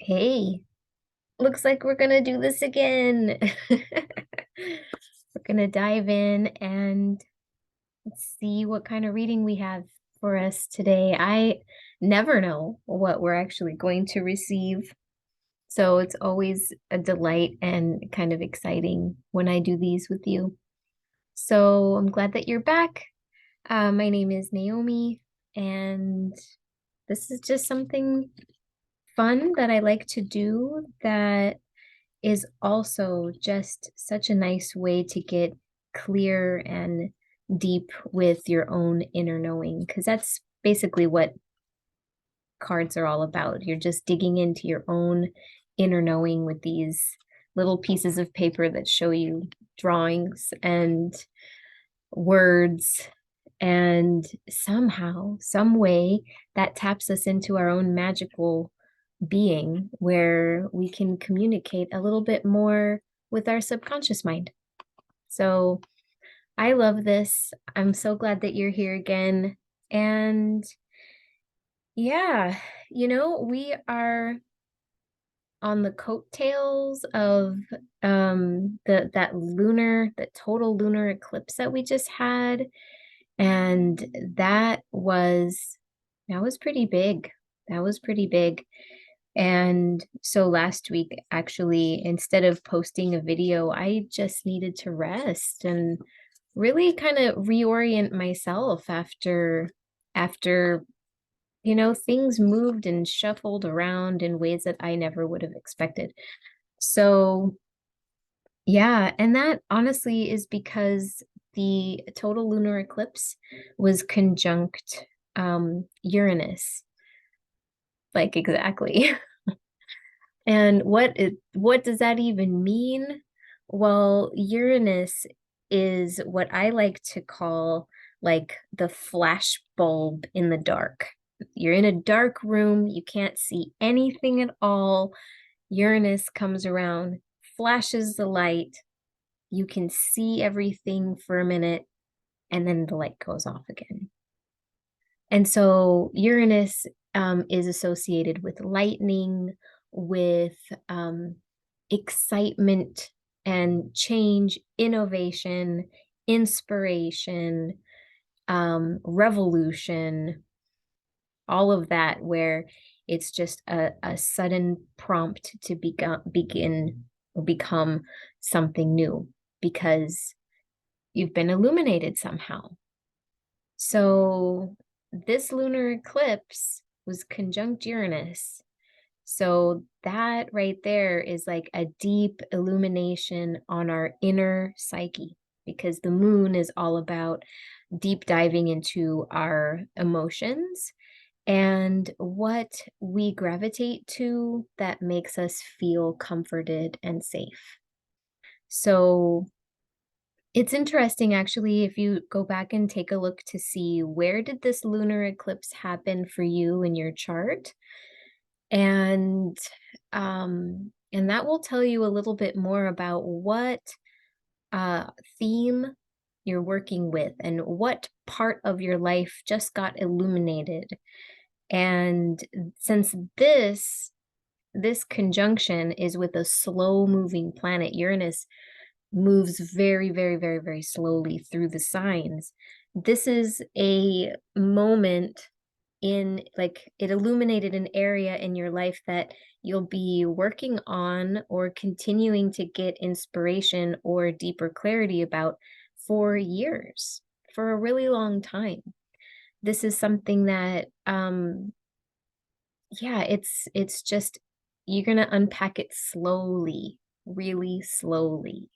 Hey, looks like we're gonna do this again. We're gonna dive in and see what kind of reading we have for us today. I never know what we're actually going to receive, so it's always a delight and kind of exciting when I do these with you. So I'm glad that you're back. My name is Naomi, and this is just something fun that I like to do that is also just such a nice way to get clear and deep with your own inner knowing, because that's basically what cards are all about. You're just digging into your own inner knowing with these little pieces of paper that show you drawings and words. And somehow, some way, that taps us into our own magical being where we can communicate a little bit more with our subconscious mind. So I love this. I'm so glad that you're here again. And yeah, we are on the coattails of that total lunar eclipse that we just had. And that was pretty big. That was pretty big. And so last week, actually, instead of posting a video, I just needed to rest and really kind of reorient myself after things moved and shuffled around in ways that I never would have expected. So yeah, and that honestly is because the total lunar eclipse was conjunct Uranus, like exactly. And what does that even mean? Well, Uranus is what I like to call like the flash bulb in the dark. You're in a dark room, you can't see anything at all. Uranus comes around, flashes the light, you can see everything for a minute, and then the light goes off again. And so Uranus is associated with lightning, with excitement and change, innovation, inspiration, revolution, all of that, where it's just a sudden prompt to begin or become something new because you've been illuminated somehow. So this lunar eclipse was conjunct Uranus. So that right there is like a deep illumination on our inner psyche because the moon is all about deep diving into our emotions and what we gravitate to that makes us feel comforted and safe. So it's interesting, actually, if you go back and take a look to see where did this lunar eclipse happen for you in your chart, and that will tell you a little bit more about what theme you're working with and what part of your life just got illuminated. And since this conjunction is with a slow moving planet, Uranus moves very, very, very, very slowly through the signs. This is a moment in like it illuminated an area in your life that you'll be working on or continuing to get inspiration or deeper clarity about for years, for a really long time. This is something that yeah, it's just you're going to unpack it slowly, really slowly.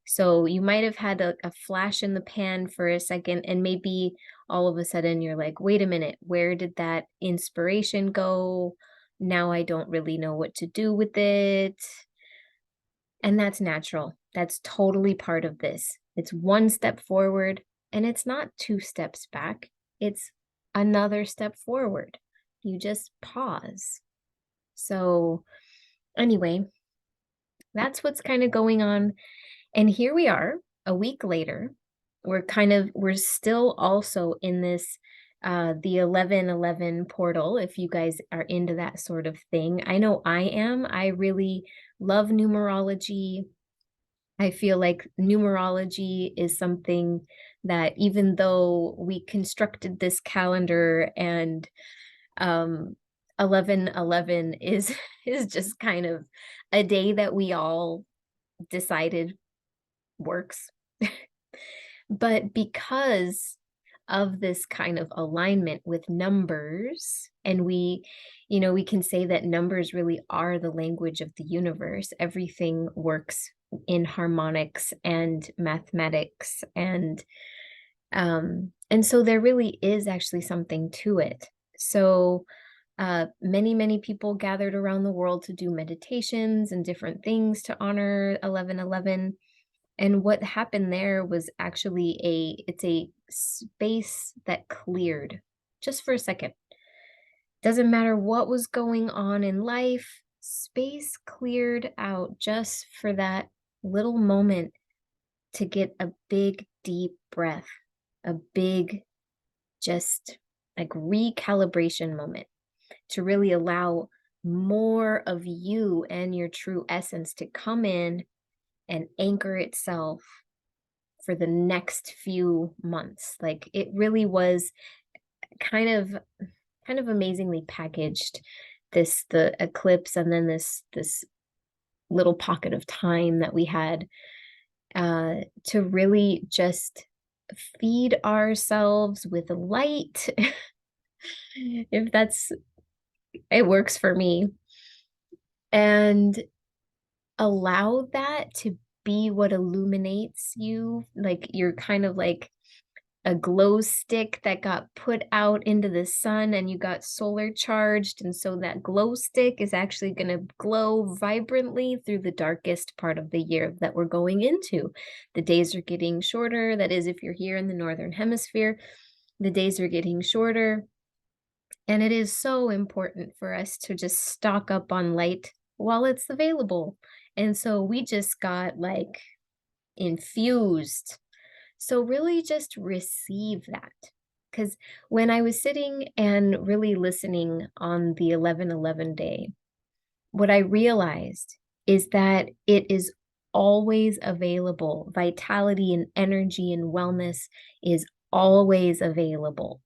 So you might have had a flash in the pan for a second, and maybe all of a sudden you're like, wait a minute, where did that inspiration go? Now I don't really know what to do with it. And that's natural. That's totally part of this. It's one step forward, and it's not two steps back. It's another step forward. You just pause. So, anyway, that's what's kind of going on. And here we are a week later. We're still also in this the 1111 portal, if you guys are into that sort of thing. I know I am. I really love numerology. I feel like numerology is something that, even though we constructed this calendar and 1111 is is just kind of a day that we all decided works. But because of this kind of alignment with numbers, and we can say that numbers really are the language of the universe. Everything works in harmonics and mathematics, and so there really is actually something to it. So many people gathered around the world to do meditations and different things to honor 1111. And what happened there was actually it's a space that cleared just for a second. Doesn't matter what was going on in life, space cleared out just for that little moment to get a big, deep breath, a big, just like recalibration moment to really allow more of you and your true essence to come in and anchor itself for the next few months. Like, it really was kind of amazingly packaged, the eclipse, and then this little pocket of time that we had to really just feed ourselves with light. If it works for me, and allow that to be what illuminates you. Like, you're kind of like a glow stick that got put out into the sun and you got solar charged. And so that glow stick is actually going to glow vibrantly through the darkest part of the year that we're going into. The days are getting shorter. That is, if you're here in the Northern Hemisphere, the days are getting shorter. And it is so important for us to just stock up on light while it's available. And so we just got like infused. So really just receive that. Because when I was sitting and really listening on the 1111 day, what I realized is that it is always available. Vitality and energy and wellness is always available.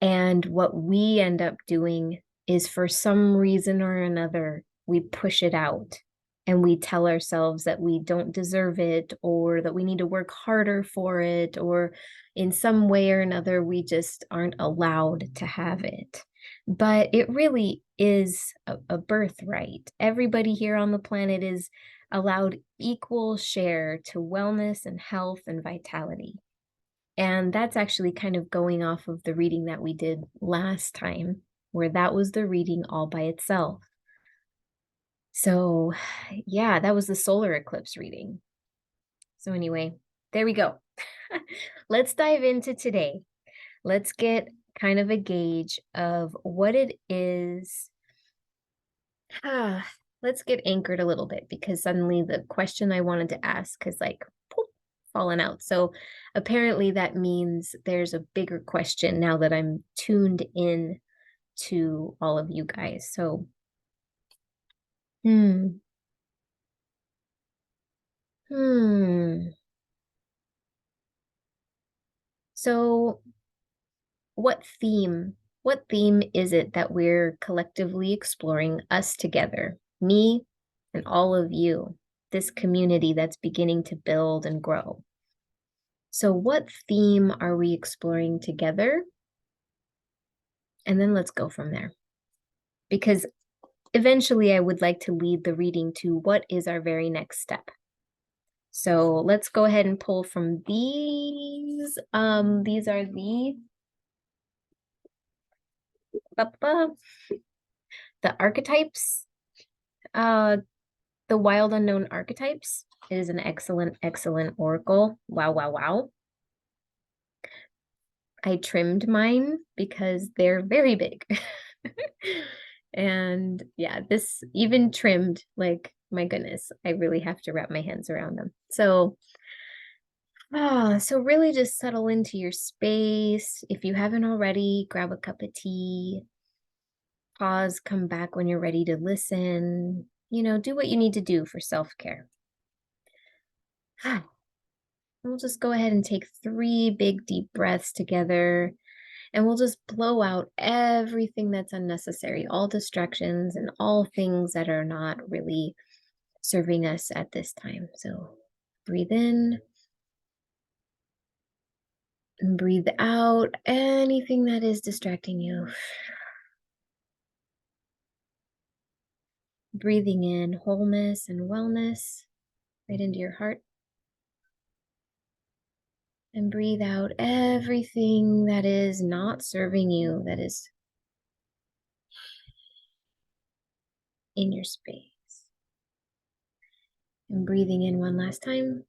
And what we end up doing is, for some reason or another, we push it out and we tell ourselves that we don't deserve it, or that we need to work harder for it, or in some way or another, we just aren't allowed to have it. But it really is a birthright. Everybody here on the planet is allowed equal share to wellness and health and vitality. And that's actually kind of going off of the reading that we did last time, where that was the reading all by itself. So yeah, that was the solar eclipse reading. So anyway, there we go. Let's dive into today. Let's get kind of a gauge of what it is. Let's get anchored a little bit, because suddenly the question I wanted to ask is like poof, fallen out. So apparently that means there's a bigger question now that I'm tuned in to all of you guys. So hmm. So what theme is it that we're collectively exploring, us together, me and all of you, this community that's beginning to build and grow? So what theme are we exploring together? And then let's go from there. Because eventually I would like to lead the reading to what is our very next step. So let's go ahead and pull from these. These are the archetypes, the Wild Unknown Archetypes. It is an excellent oracle. Wow. I trimmed mine because they're very big. And yeah, this even trimmed, like, my goodness, I really have to wrap my hands around them. So So really just settle into your space. If you haven't already, grab a cup of tea, pause, come back when you're ready to listen. Do what you need to do for self-care. We'll just go ahead and take 3 big deep breaths together, and we'll just blow out everything that's unnecessary, all distractions and all things that are not really serving us at this time. So breathe in and breathe out anything that is distracting you. Breathing in wholeness and wellness right into your heart. And breathe out everything that is not serving you, that is in your space. And breathing in one last time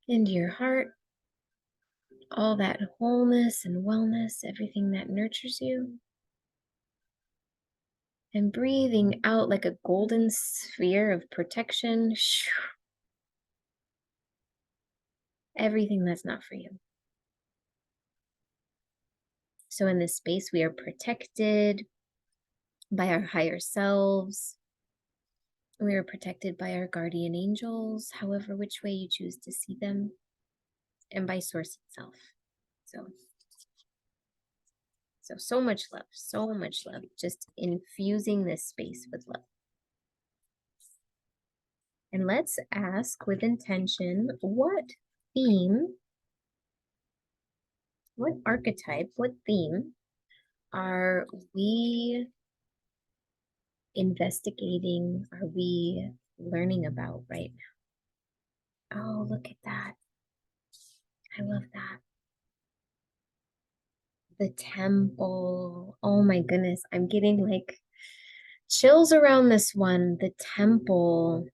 into your heart, all that wholeness and wellness, everything that nurtures you. And breathing out like a golden sphere of protection, everything that's not for you. So in this space, we are protected by our higher selves. We are protected by our guardian angels, however, which way you choose to see them, and by Source itself. So much love, just infusing this space with love. And let's ask with intention, what theme, what archetype, what theme are we investigating? Are we learning about right now? Oh, look at that. I love that. The temple. Oh my goodness. I'm getting like chills around this one. The temple.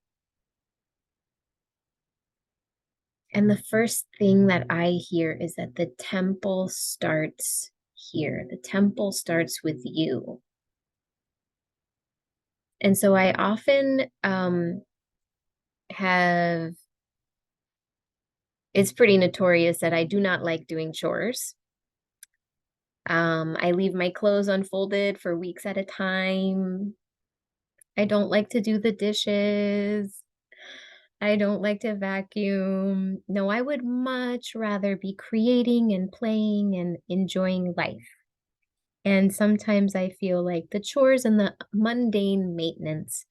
And the first thing that I hear is that the temple starts here. The temple starts with you. And so I often it's pretty notorious that I do not like doing chores. I leave my clothes unfolded for weeks at a time. I don't like to do the dishes. I don't like to vacuum. No, I would much rather be creating and playing and enjoying life. And sometimes I feel like the chores and the mundane maintenance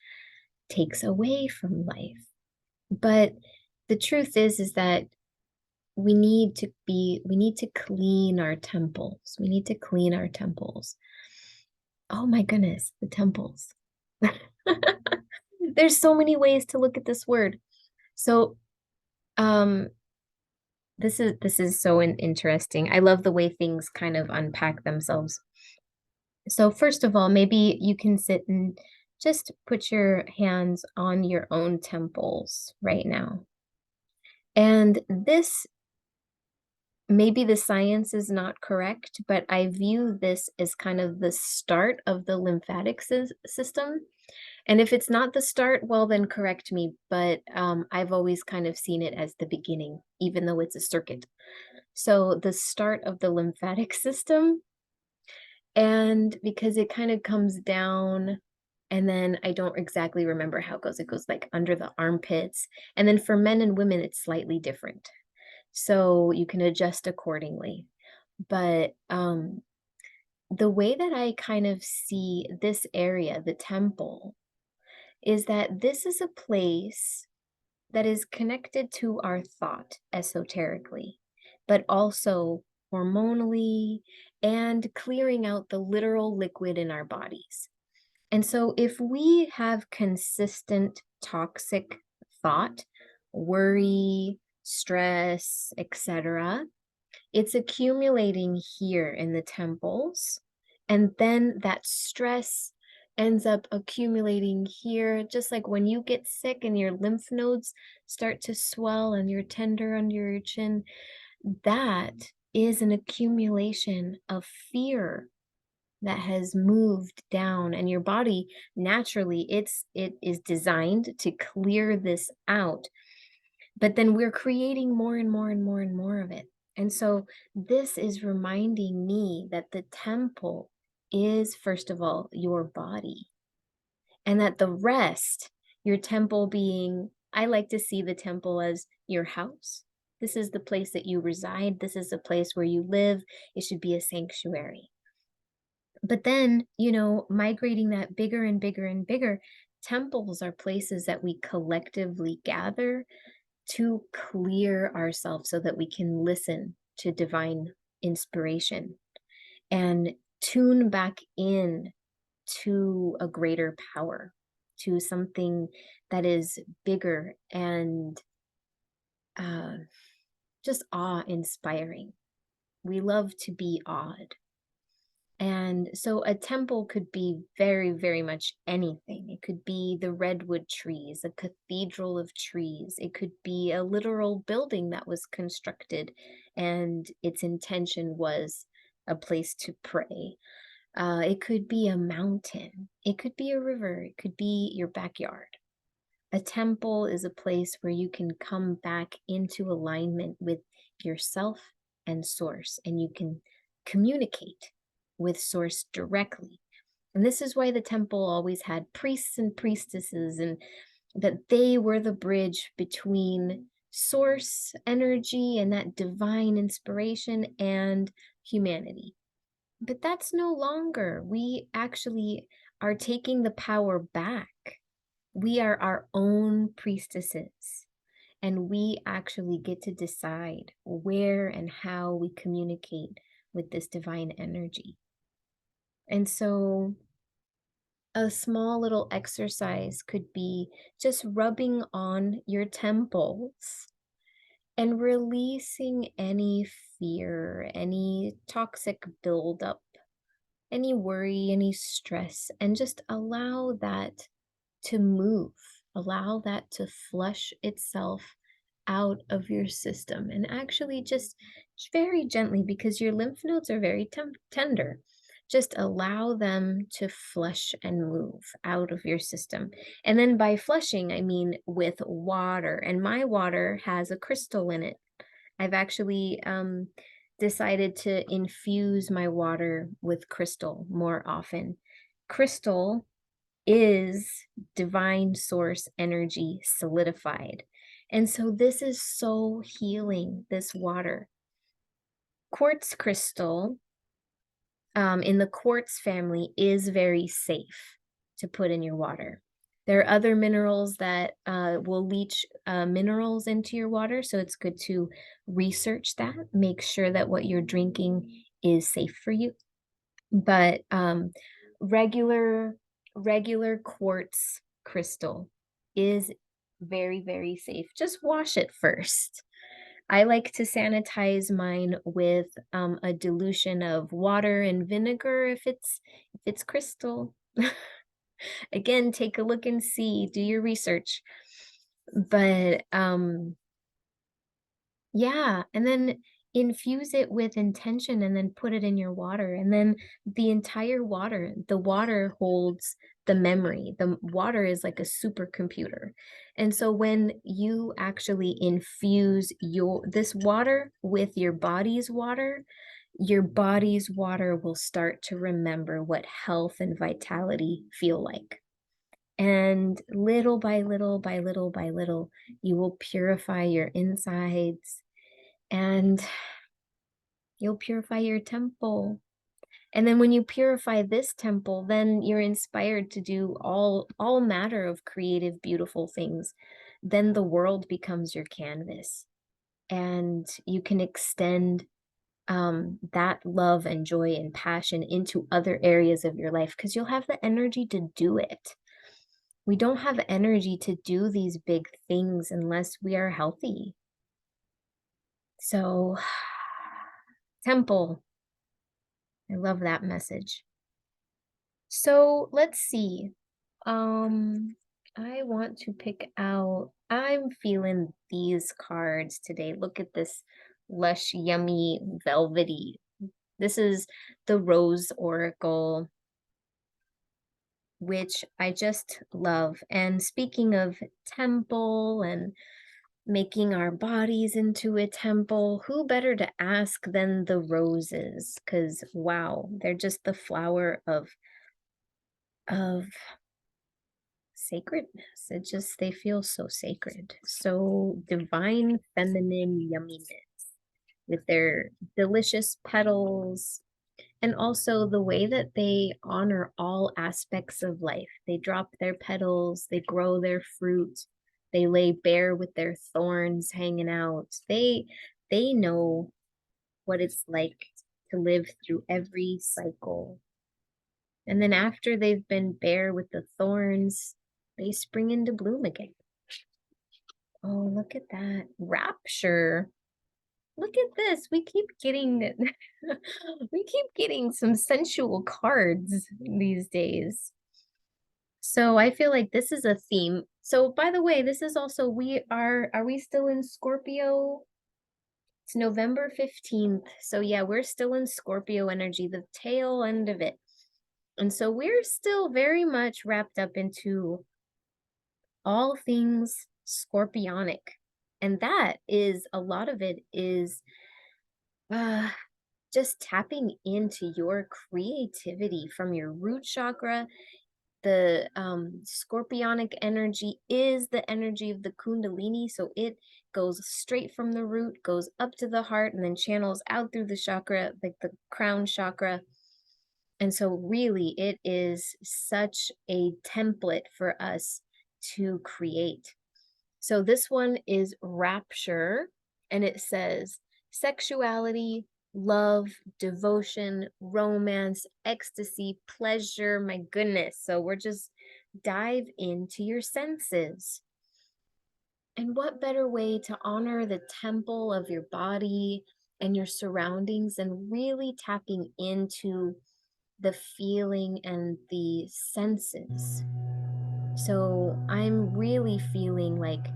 takes away from life. But the truth is that we need to clean our temples. We need to clean our temples. Oh my goodness, the temples. There's so many ways to look at this word. So, this is so interesting. I love the way things kind of unpack themselves. So first of all, maybe you can sit and just put your hands on your own temples right now. And this, maybe the science is not correct, but I view this as kind of the start of the lymphatic system. And if it's not the start, well, then correct me. But I've always kind of seen it as the beginning, even though it's a circuit. So the start of the lymphatic system. And because it kind of comes down, and then I don't exactly remember how it goes. It goes like under the armpits. And then for men and women, it's slightly different. So you can adjust accordingly. But the way that I kind of see this area, the temple, is that this is a place that is connected to our thought esoterically, but also hormonally and clearing out the literal liquid in our bodies. And so if we have consistent toxic thought, worry, stress, etc., it's accumulating here in the temples, and then that stress ends up accumulating here, just like when you get sick and your lymph nodes start to swell and you're tender under your chin. That is an accumulation of fear that has moved down, and your body naturally it is designed to clear this out. But then we're creating more and more and more and more of it. And so this is reminding me that the temple is, first of all, your body, and that the rest, your temple being, I like to see the temple as your house. This is the place that you reside. This is the place where you live. It should be a sanctuary. But then, migrating that bigger and bigger and bigger, temples are places that we collectively gather to clear ourselves so that we can listen to divine inspiration and tune back in to a greater power, to something that is bigger and uh, just awe inspiring. We love to be awed. And so a temple could be very, very much anything. It could be the redwood trees, a cathedral of trees. It could be a literal building that was constructed and its intention was a place to pray. It could be a mountain. It could be a river. It could be your backyard. A temple is a place where you can come back into alignment with yourself and source, and you can communicate with source directly. And this is why the temple always had priests and priestesses, and that they were the bridge between source energy and that divine inspiration and humanity. But that's no longer. We actually are taking the power back. We are our own priestesses, and we actually get to decide where and how we communicate with this divine energy. And so a small little exercise could be just rubbing on your temples and releasing any fear, any toxic buildup, any worry, any stress, and just allow that to move, allow that to flush itself out of your system. And actually, just very gently, because your lymph nodes are very tender, just allow them to flush and move out of your system. And then by flushing, I mean with water. And my water has a crystal in it. I've actually decided to infuse my water with crystal more often. Crystal is divine source energy solidified. And so this is so healing, this water. Quartz crystal in the quartz family is very safe to put in your water. There are other minerals that will leach minerals into your water, so it's good to research that, make sure that what you're drinking is safe for you. But regular quartz crystal is very, very safe. Just wash it first. I like to sanitize mine with a dilution of water and vinegar if it's crystal. Again, take a look and see, do your research. But yeah, and then infuse it with intention and then put it in your water. And then the entire water, the water holds the memory. The water is like a supercomputer. And so when you actually infuse this water with your body's water will start to remember what health and vitality feel like. And little by little by little by little, you will purify your insides and you'll purify your temple. And then when you purify this temple, then you're inspired to do all matter of creative, beautiful things. Then the world becomes your canvas, and you can extend that love and joy and passion into other areas of your life because you'll have the energy to do it. We don't have energy to do these big things unless we are healthy. So, temple, I love that message. So let's see. I want to pick out, I'm feeling these cards today. Look at this lush, yummy, velvety. This is the Rose Oracle, which I just love. And speaking of temple and making our bodies into a temple. Who better to ask than the roses? Because wow, they're just the flower of sacredness. It just, they feel so sacred, so divine feminine yumminess with their delicious petals. And also the way that they honor all aspects of life. They drop their petals, they grow their fruit, they lay bare with their thorns hanging out. They know what it's like to live through every cycle. And then after they've been bare with the thorns, they spring into bloom again. Oh, look at that. Rapture. Look at this. We keep getting we keep getting some sensual cards these days. So I feel like this is a theme. So by the way, this is also, are we still in Scorpio? It's November 15th. So yeah, we're still in Scorpio energy, the tail end of it. And so we're still very much wrapped up into all things scorpionic. And that is, a lot of it is uh, just tapping into your creativity from your root chakra. The scorpionic energy is the energy of the kundalini, so it goes straight from the root, goes up to the heart, and then channels out through the chakra, like the crown chakra. And so really it is such a template for us to create. So this one is Rapture, and it says sexuality, love, devotion, romance, ecstasy, pleasure. My goodness. So we're just dive into your senses. And what better way to honor the temple of your body and your surroundings and really tapping into the feeling and the senses. So I'm really feeling like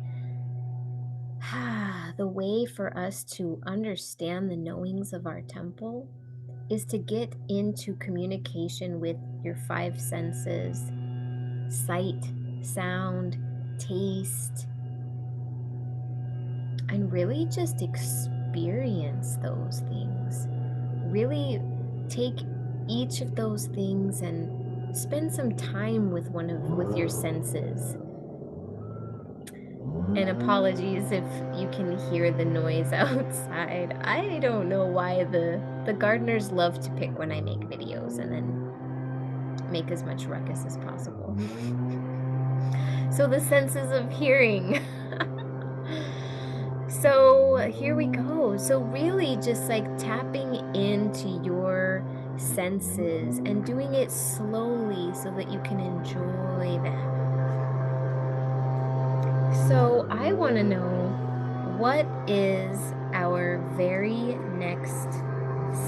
the way for us to understand the knowings of our temple is to get into communication with your five senses: sight, sound, taste, and really just experience those things. Really take each of those things and spend some time with with your senses. And apologies if you can hear the noise outside. I don't know why the gardeners love to pick when I make videos and then make as much ruckus as possible. So the senses of hearing. So here we go. So really just like tapping into your senses and doing it slowly so that you can enjoy them. So I want to know, what is our very next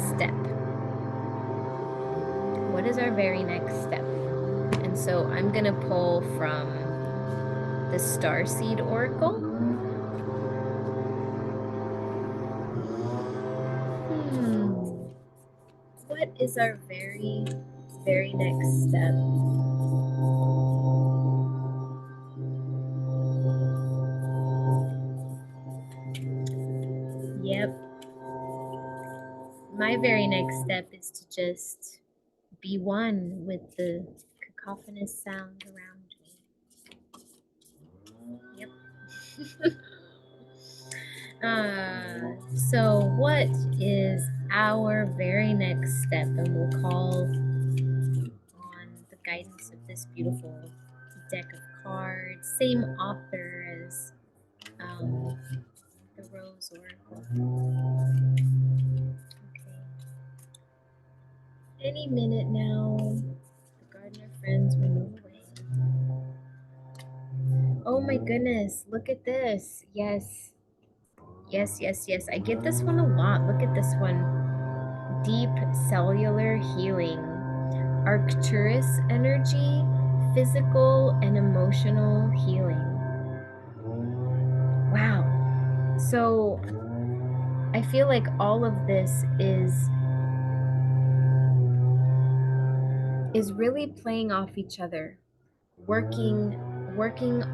step? What is our very next step? And so I'm going to pull from the Starseed Oracle. What is our very, very next step? Yep. My very next step is to just be one with the cacophonous sound around me. Yep. So what is our very next step? And we'll call on the guidance of this beautiful deck of cards. Same author as the Rose Oracle. Okay. Any minute now, the gardener friends will move away. Oh my goodness, look at this. Yes. Yes, yes, yes. I get this one a lot. Look at this one. Deep cellular healing. Arcturus energy, physical and emotional healing. Wow. So I feel like all of this is really playing off each other, working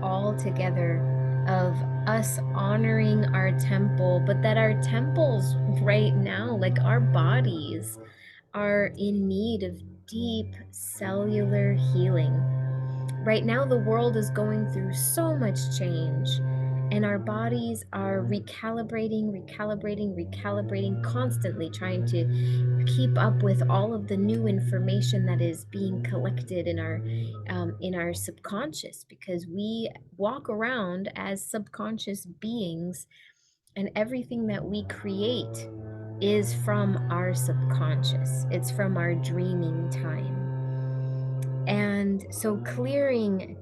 all together, of us honoring our temple, but that our temples right now, like our bodies, are in need of deep cellular healing. Right now, the world is going through so much change, and our bodies are recalibrating, constantly trying to keep up with all of the new information that is being collected in our subconscious, because we walk around as subconscious beings, and everything that we create is from our subconscious. It's from our dreaming time. And so clearing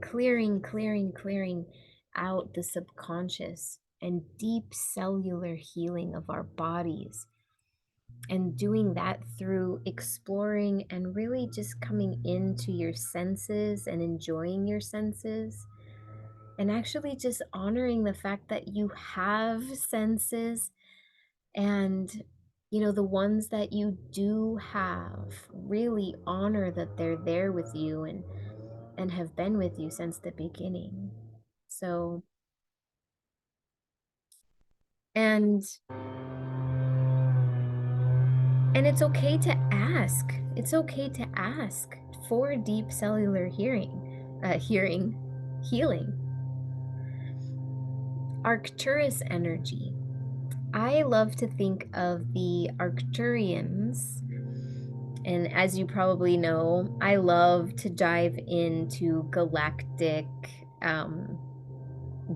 out the subconscious and deep cellular healing of our bodies, and doing that through exploring and really just coming into your senses and enjoying your senses, and actually just honoring the fact that you have senses, and the ones that you do have, really honor that they're there with you and have been with you since the beginning. So, and it's okay to ask. It's okay to ask for deep cellular healing. Arcturus energy. I love to think of the Arcturians, and as you probably know, I love to dive into galactic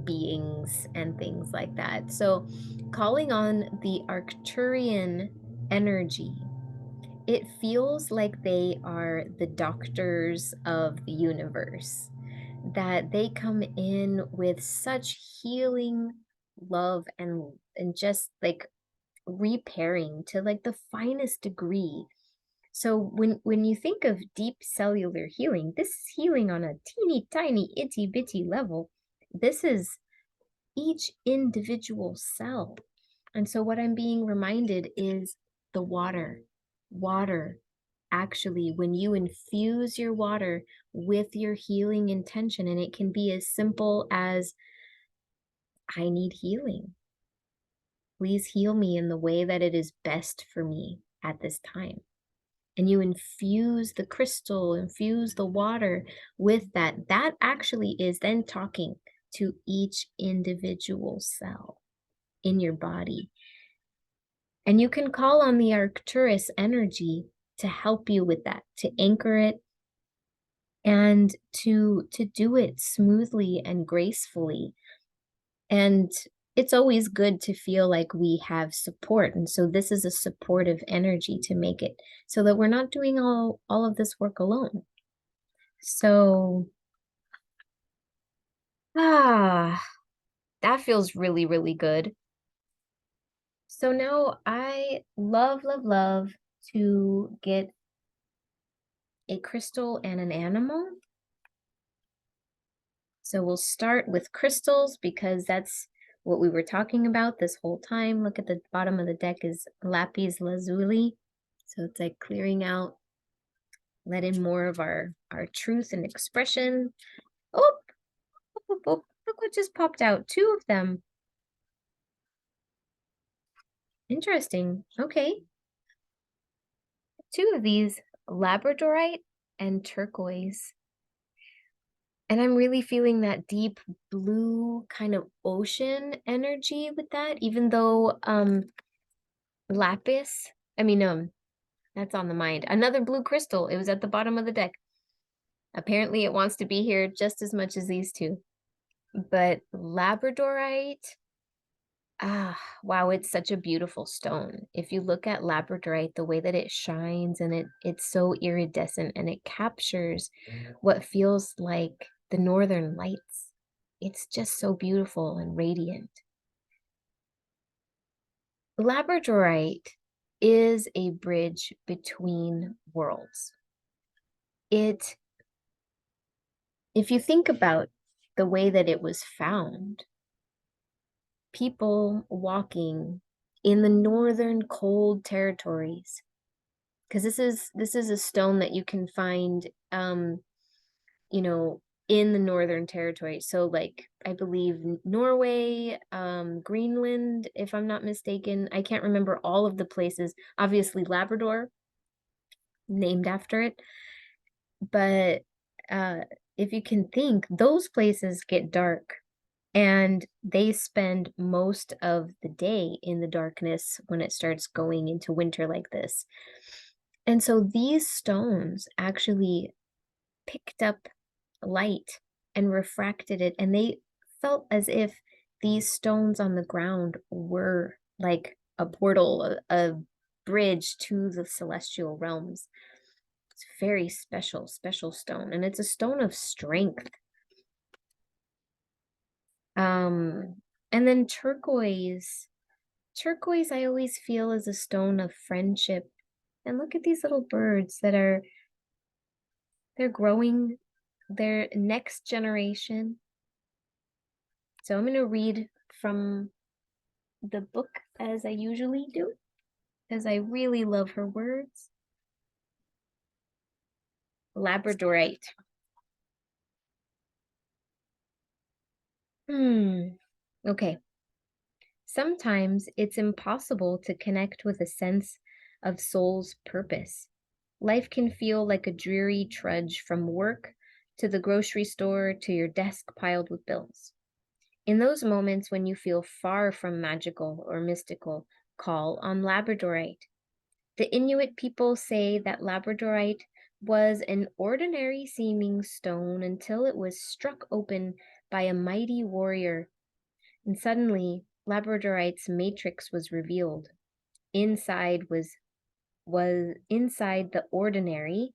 beings and things like that. So, calling on the Arcturian energy, it feels like they are the doctors of the universe, that they come in with such healing love and just like repairing to like the finest degree. So when you think of deep cellular healing, this is healing on a teeny tiny itty bitty level. This is each individual cell. And so what I'm being reminded is the water. Water, actually, when you infuse your water with your healing intention, and it can be as simple as, I need healing. Please heal me in the way that it is best for me at this time. And you infuse the crystal, infuse the water with that. That actually is then talking to each individual cell in your body. And you can call on the Arcturus energy to help you with that, to anchor it, and to do it smoothly and gracefully. And it's always good to feel like we have support. And so this is a supportive energy to make it so that we're not doing all of this work alone. So, that feels really, really good. So now I love to get a crystal and an animal. So we'll start with crystals because that's what we were talking about this whole time. Look at the bottom of the deck is lapis lazuli. So it's like clearing out, let in more of our truth and expression. Oh, look what just popped out. Two of them. Interesting. Okay. Two of these, labradorite and turquoise. And I'm really feeling that deep blue kind of ocean energy with that, even though lapis, I mean, that's on the mind. Another blue crystal, it was at the bottom of the deck. Apparently it wants to be here just as much as these two. But labradorite, wow, it's such a beautiful stone. If you look at labradorite, the way that it shines, and it's so iridescent, and it captures what feels like the northern lights. It's just so beautiful and radiant. Labradorite is a bridge between worlds. If you think about the way that it was found, people walking in the northern cold territories, because this is a stone that you can find you know in the Northern Territory. So like, I believe Norway, Greenland, if I'm not mistaken. I can't remember all of the places. Obviously Labrador, named after it. But if you can think, those places get dark and they spend most of the day in the darkness when it starts going into winter like this. And so these stones actually picked up light and refracted it, and they felt as if these stones on the ground were like a portal, a bridge to the celestial realms. It's very special, special stone, and it's a stone of strength. Um, and then turquoise. Turquoise, I always feel, is a stone of friendship. And look at these little birds they're growing their next generation. So I'm going to read from the book as I usually do, because I really love her words. Labradorite. Okay. Sometimes it's impossible to connect with a sense of soul's purpose. Life can feel like a dreary trudge from work to the grocery store to your desk piled with bills. In those moments when you feel far from magical or mystical, call on labradorite. The Inuit people say that labradorite was an ordinary seeming stone until it was struck open by a mighty warrior, and suddenly labradorite's matrix was revealed. Inside the ordinary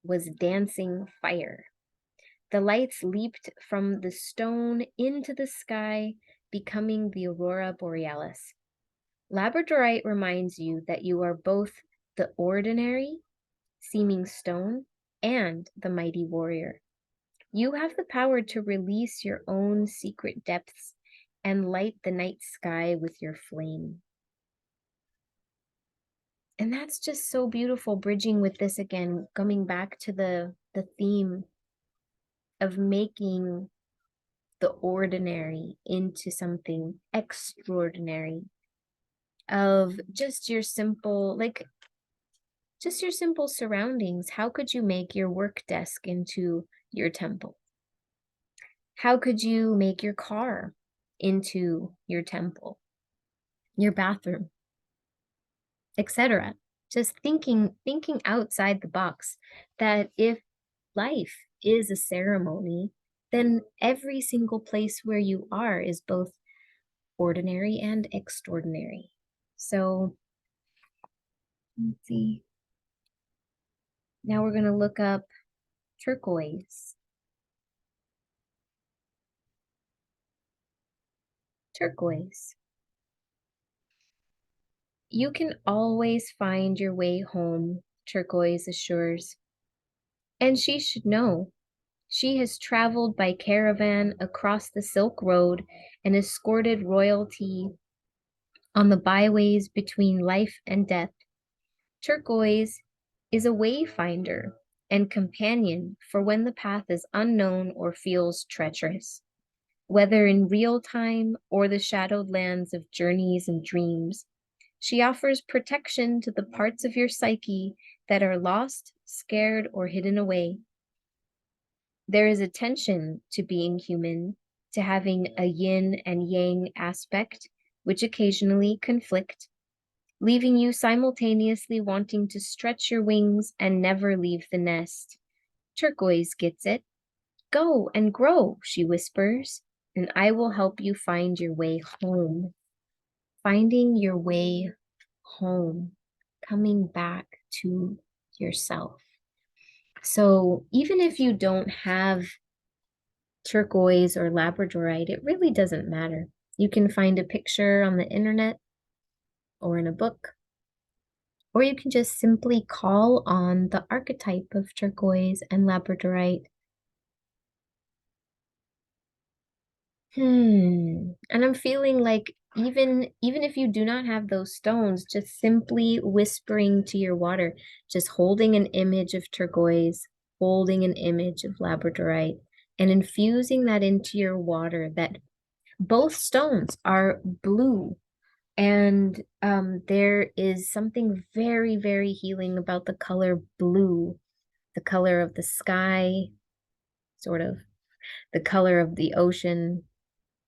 was dancing fire. The lights leaped from the stone into the sky, becoming the aurora borealis. Labradorite reminds you that you are both the ordinary, seeming stone and the mighty warrior. You have the power to release your own secret depths and light the night sky with your flame. And that's just so beautiful, bridging with this again, coming back to the theme of making the ordinary into something extraordinary, of just your simple, like just your simple surroundings. How could you make your work desk into your temple? How could you make your car into your temple, your bathroom, etc.? Just thinking outside the box, that if life is a ceremony, then every single place where you are is both ordinary and extraordinary. So let's see. Now we're going to look up turquoise. Turquoise. You can always find your way home, turquoise assures. And she should know. She has traveled by caravan across the Silk Road and escorted royalty on the byways between life and death. Turquoise is a wayfinder and companion for when the path is unknown or feels treacherous. Whether in real time or the shadowed lands of journeys and dreams, she offers protection to the parts of your psyche that are lost, scared, or hidden away. There is a tension to being human, to having a yin and yang aspect, which occasionally conflict, leaving you simultaneously wanting to stretch your wings and never leave the nest. Turquoise gets it. Go and grow, she whispers, and I will help you find your way home. Finding your way home, coming back to yourself. So even if you don't have turquoise or labradorite, it really doesn't matter. You can find a picture on the internet or in a book, or you can just simply call on the archetype of turquoise and labradorite. And I'm feeling like even if you do not have those stones, just simply whispering to your water, just holding an image of turquoise, holding an image of labradorite, and infusing that into your water, that both stones are blue. And there is something very, very healing about the color blue, the color of the sky, sort of, the color of the ocean,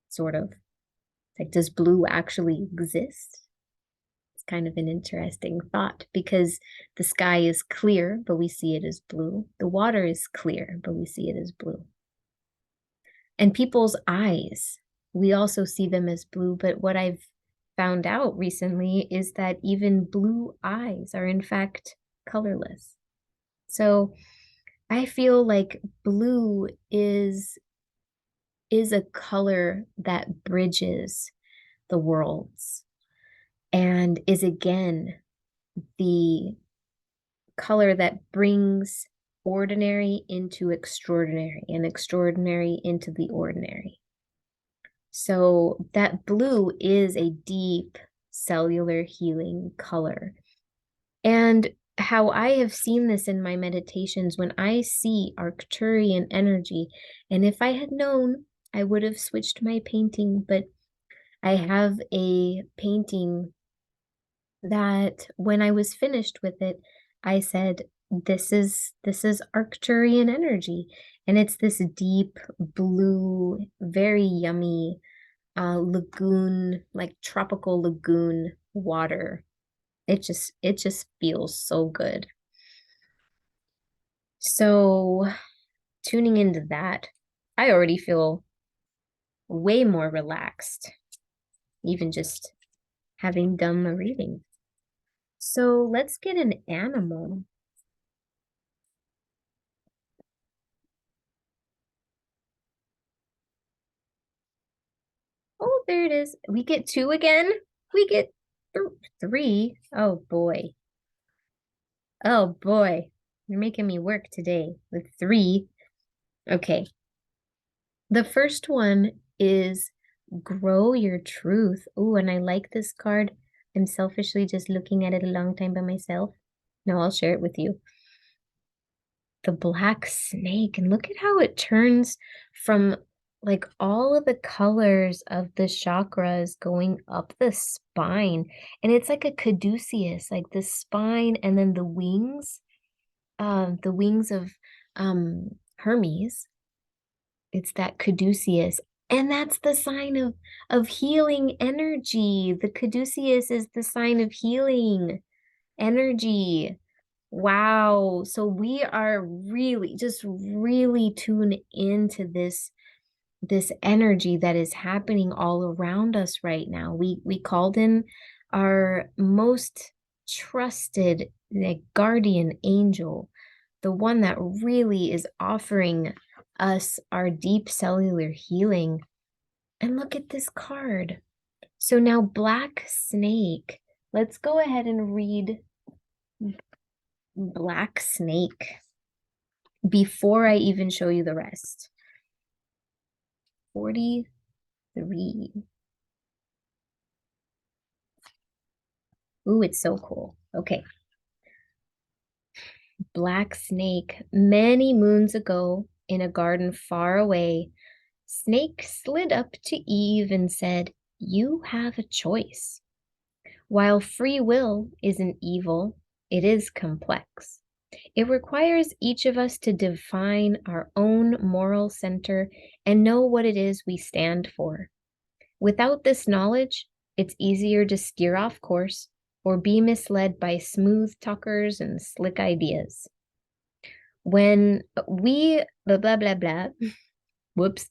sort of. Like, does blue actually exist? It's kind of an interesting thought because the sky is clear, but we see it as blue. The water is clear, but we see it as blue. And people's eyes, we also see them as blue, but what I've found out recently is that even blue eyes are in fact colorless. So I feel like blue is a color that bridges the worlds and is again the color that brings ordinary into extraordinary and extraordinary into the ordinary. So that blue is a deep cellular healing color. And how I have seen this in my meditations, when I see Arcturian energy, and if I had known, I would have switched my painting, but I have a painting that when I was finished with it, I said, this is Arcturian energy. And it's this deep blue, very yummy lagoon, like tropical lagoon water. It just feels so good. So tuning into that, I already feel way more relaxed, even just having done the reading. So let's get an animal. Oh, there it is. We get two again. We get three. Oh boy. Oh boy. You're making me work today with three. Okay. The first one is grow your truth. Oh, and I like this card. I'm selfishly just looking at it a long time by myself. No, I'll share it with you. The black snake, and look at how it turns from like all of the colors of the chakras going up the spine, and it's like a caduceus, like the spine and then the wings of Hermes. It's that caduceus, and that's the sign of healing energy. The caduceus is the sign of healing energy. Wow. So we are really just really tuned into this energy that is happening all around us right now. We called in our most trusted, like, guardian angel, the one that really is offering us our deep cellular healing. And look at this card. So now Black Snake. Let's go ahead and read Black Snake before I even show you the rest. 43. Ooh, it's so cool. Okay. Black Snake. Many moons ago, in a garden far away, Snake slid up to Eve and said, "You have a choice. While free will isn't evil, it is complex. It requires each of us to define our own moral center and know what it is we stand for. Without this knowledge, it's easier to steer off course or be misled by smooth talkers and slick ideas. When we, blah, blah, blah, blah, whoops,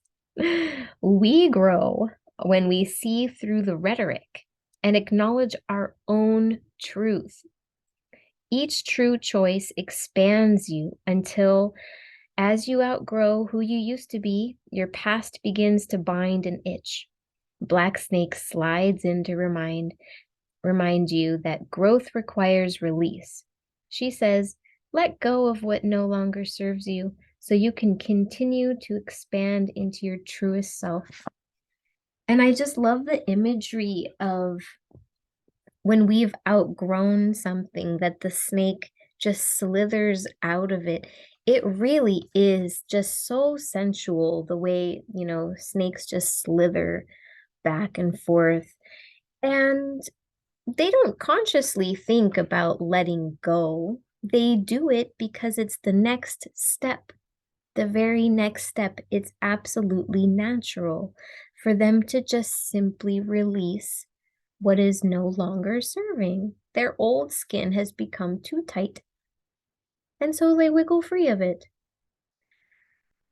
we grow when we see through the rhetoric and acknowledge our own truth. Each true choice expands you until, as you outgrow who you used to be, your past begins to bind and itch. Black Snake slides in to remind you that growth requires release. She says, let go of what no longer serves you so you can continue to expand into your truest self. And I just love the imagery of when we've outgrown something, that the snake just slithers out of it. It really is just so sensual the way, snakes just slither back and forth. And they don't consciously think about letting go. They do it because it's the next step, the very next step. It's absolutely natural for them to just simply release what is no longer serving. Their old skin has become too tight, and so they wiggle free of it.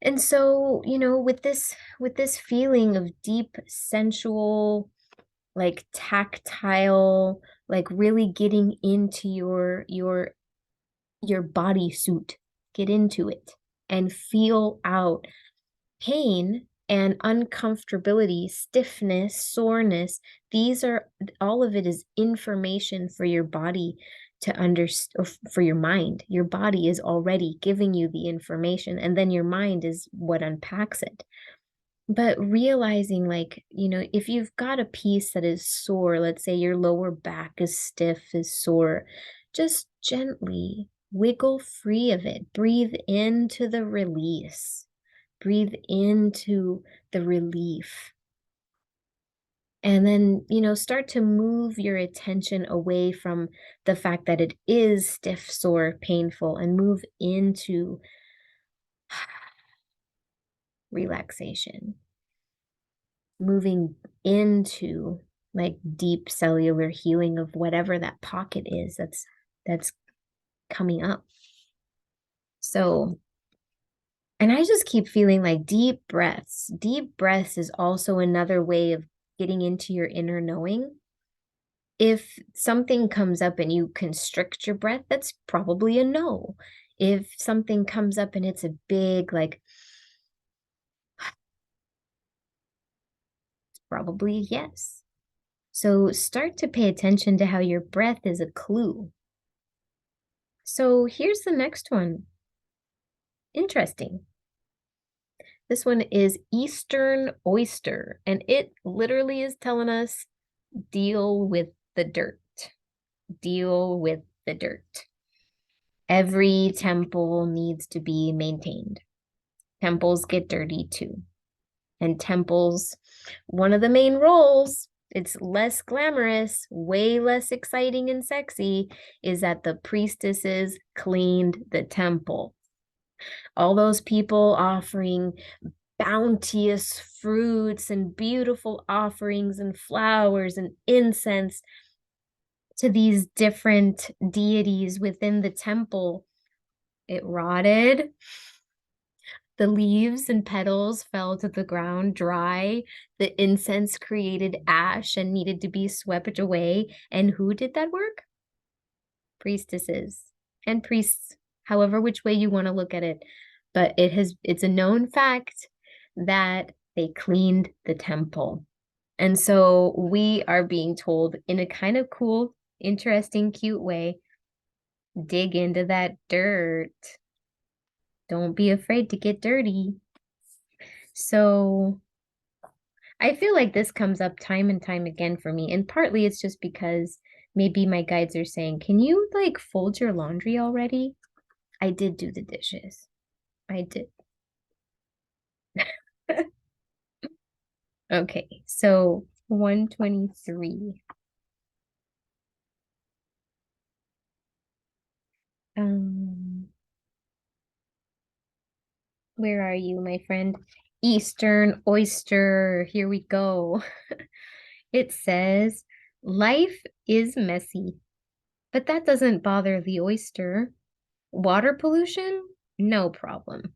And so, with this feeling of deep sensual, like tactile, like really getting into your bodysuit, get into it and feel out pain and uncomfortability, stiffness, soreness. These are all of it is information for your body to understand, for your mind. Your body is already giving you the information, and then your mind is what unpacks it. But realizing, like, if you've got a piece that is sore, let's say your lower back is stiff, is sore, just gently wiggle free of it. Breathe into the release. Breathe into the relief. And then, start to move your attention away from the fact that it is stiff, sore, painful, and move into relaxation. Moving into like deep cellular healing of whatever that pocket is that's coming up. So, and I just keep feeling like deep breaths. Deep breaths is also another way of getting into your inner knowing. If something comes up and you constrict your breath, that's probably a no. If something comes up and it's a big, like, it's probably a yes. So start to pay attention to how your breath is a clue. So here's the next one. Interesting. This one is Eastern Oyster, and it literally is telling us deal with the dirt. Deal with the dirt. Every temple needs to be maintained. Temples get dirty too. And temples, one of the main roles, it's less glamorous, way less exciting and sexy, is that the priestesses cleaned the temple. All those people offering bounteous fruits and beautiful offerings and flowers and incense to these different deities within the temple. It rotted. The leaves and petals fell to the ground dry. The incense created ash and needed to be swept away. And who did that work? Priestesses and priests, however which way you want to look at it. But it's a known fact that they cleaned the temple. And so we are being told in a kind of cool, interesting, cute way, dig into that dirt. Don't be afraid to get dirty. So I feel like this comes up time and time again for me. And partly it's just because maybe my guides are saying, can you like fold your laundry already? I did do the dishes. I did. Okay, so 123. Where are you, my friend? Eastern Oyster. Here we go. It says, life is messy, but that doesn't bother the oyster. Water pollution? No problem.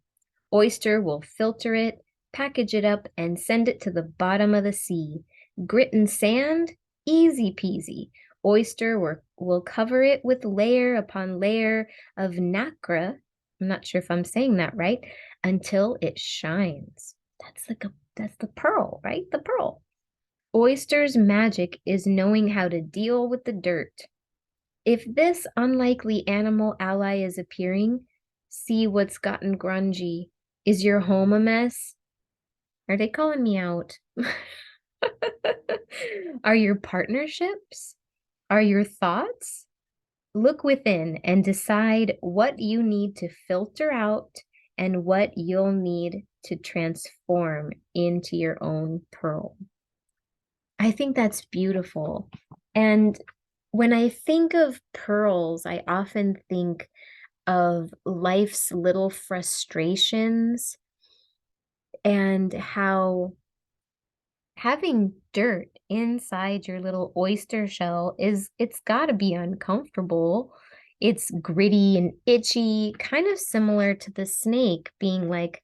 Oyster will filter it, package it up, and send it to the bottom of the sea. Grit and sand? Easy peasy. Oyster will cover it with layer upon layer of nacre. I'm not sure if I'm saying that right, until it shines. That's the pearl, right? The pearl. Oyster's magic is knowing how to deal with the dirt. If this unlikely animal ally is appearing, see what's gotten grungy. Is your home a mess? Are they calling me out? Are your partnerships? Are your thoughts? Look within and decide what you need to filter out and what you'll need to transform into your own pearl. I think that's beautiful. And when I think of pearls, I often think of life's little frustrations and how having dirt inside your little oyster shell it's got to be uncomfortable. It's gritty and itchy, kind of similar to the snake being like,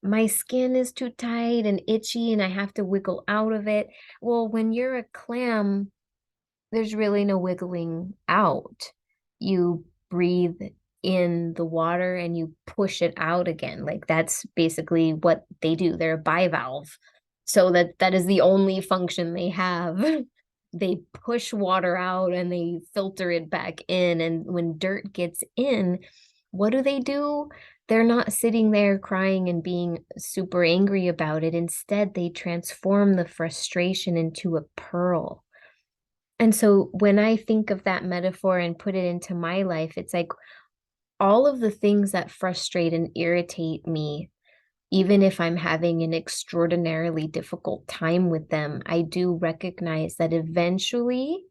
my skin is too tight and itchy and I have to wiggle out of it. Well, when you're a clam, there's really no wiggling out. You breathe in the water and you push it out again. Like that's basically what they do. They're a bivalve. So that is the only function they have. They push water out and they filter it back in. And when dirt gets in, what do? They're not sitting there crying and being super angry about it. Instead, they transform the frustration into a pearl. And so when I think of that metaphor and put it into my life, it's like all of the things that frustrate and irritate me, even if I'm having an extraordinarily difficult time with them, I do recognize that eventually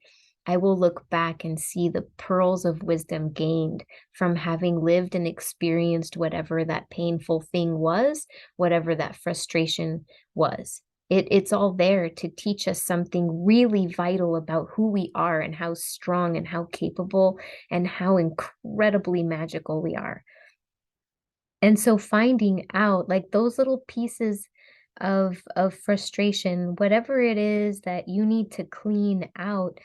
I will look back and see the pearls of wisdom gained from having lived and experienced whatever that painful thing was, whatever that frustration was. It's all there to teach us something really vital about who we are and how strong and how capable and how incredibly magical we are. And so finding out like those little pieces of frustration, whatever it is that you need to clean out,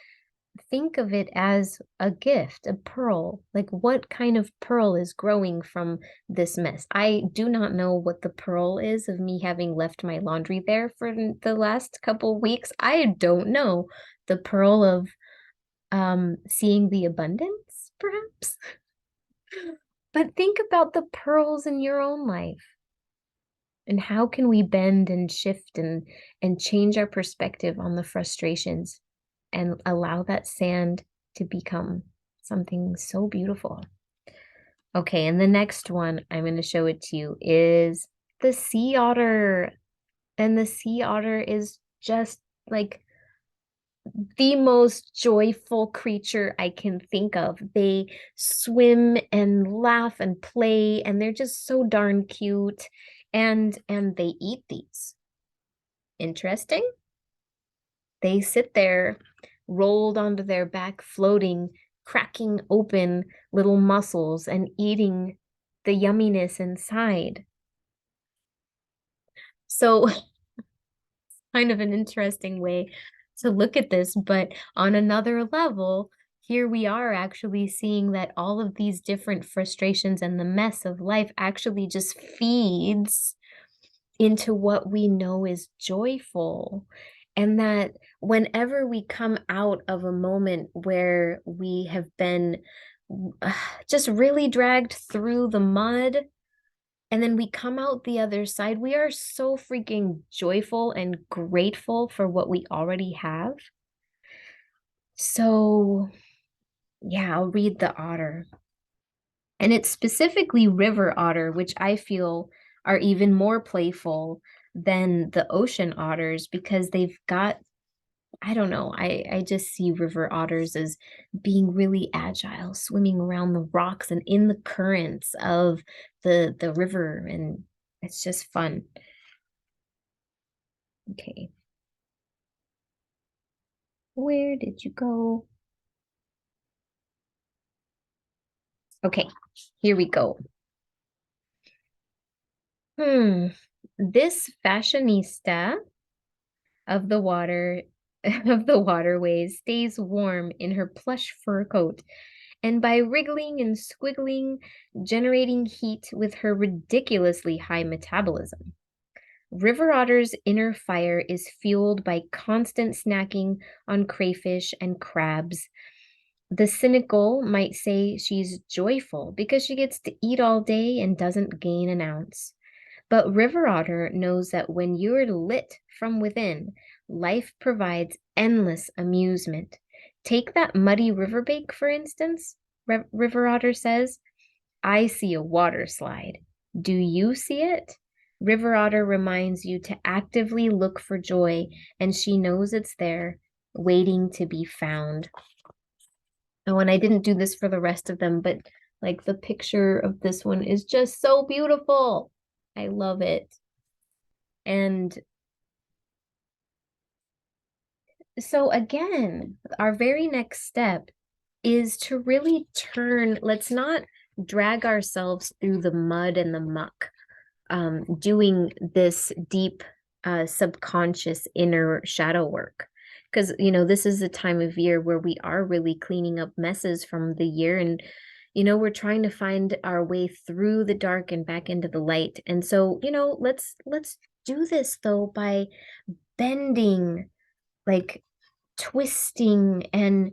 think of it as a gift, a pearl. Like what kind of pearl is growing from this mess? I do not know what the pearl is of me having left my laundry there for the last couple weeks. I don't know. The pearl of seeing the abundance, perhaps. But think about the pearls in your own life. And how can we bend and shift and change our perspective on the frustrations and allow that sand to become something so beautiful? Okay, and the next one I'm going to show it to you is the sea otter. And the sea otter is just like the most joyful creature I can think of. They swim and laugh and play, and they're just so darn cute. And they eat these. Interesting. They sit there rolled onto their back, floating, cracking open little mussels and eating the yumminess inside. So kind of an interesting way to look at this, but on another level, here we are actually seeing that all of these different frustrations and the mess of life actually just feeds into what we know is joyful. And that whenever we come out of a moment where we have been just really dragged through the mud, and then we come out the other side, we are so freaking joyful and grateful for what we already have. So, yeah, I'll read the otter. And it's specifically river otter, which I feel are even more playful than the ocean otters because they've got, I don't know, I just see river otters as being really agile, swimming around the rocks and in the currents of the river, and it's just fun. Okay. Where did you go? Okay, here we go. This fashionista of the water of the waterways stays warm in her plush fur coat, and by wriggling and squiggling, generating heat with her ridiculously high metabolism. River Otter's inner fire is fueled by constant snacking on crayfish and crabs. The cynical might say she's joyful because she gets to eat all day and doesn't gain an ounce. But River Otter knows that when you're lit from within, life provides endless amusement. Take that muddy riverbake, for instance. River Otter says, I see a water slide. Do you see it? River Otter reminds you to actively look for joy, and she knows it's there, waiting to be found. Oh, and I didn't do this for the rest of them, but like the picture of this one is just so beautiful. I love it. And so again, our very next step is to really turn, let's not drag ourselves through the mud and the muck, doing this deep subconscious inner shadow work. Because, this is a time of year where we are really cleaning up messes from the year. And, we're trying to find our way through the dark and back into the light. And so, let's do this though by bending, like twisting and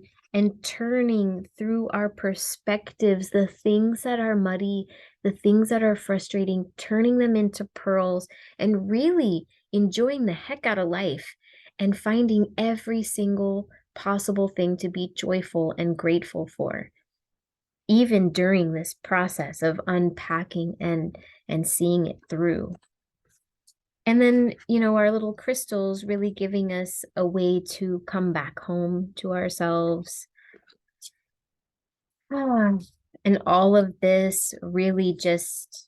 turning through our perspectives, the things that are muddy, the things that are frustrating, turning them into pearls, and really enjoying the heck out of life and finding every single possible thing to be joyful and grateful for, even during this process of unpacking and seeing it through. And then, our little crystals really giving us a way to come back home to ourselves. And all of this really just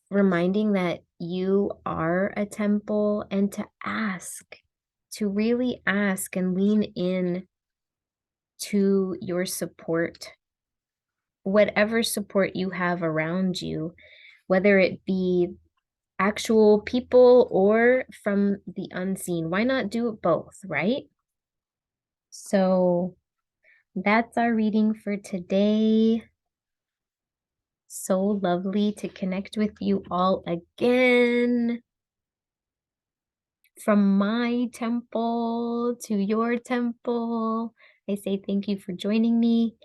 reminding that you are a temple, and to really ask and lean in to your support, whatever support you have around you, whether it be actual people or from the unseen. Why not do it both, right? So that's our reading for today. So lovely to connect with you all again. From my temple to your temple, I say thank you for joining me.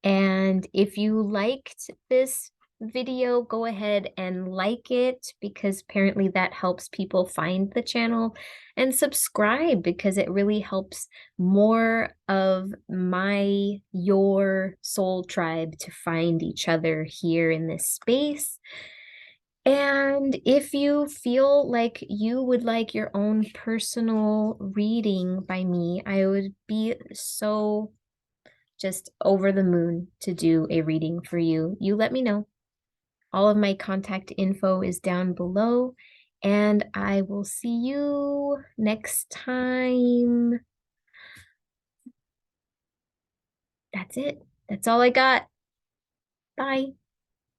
And if you liked this video, go ahead and like it, because apparently that helps people find the channel, and subscribe because it really helps more of your soul tribe to find each other here in this space. And if you feel like you would like your own personal reading by me, I would be so just over the moon to do a reading for you. You let me know. All of my contact info is down below, and I will see you next time. That's it. That's all I got. Bye.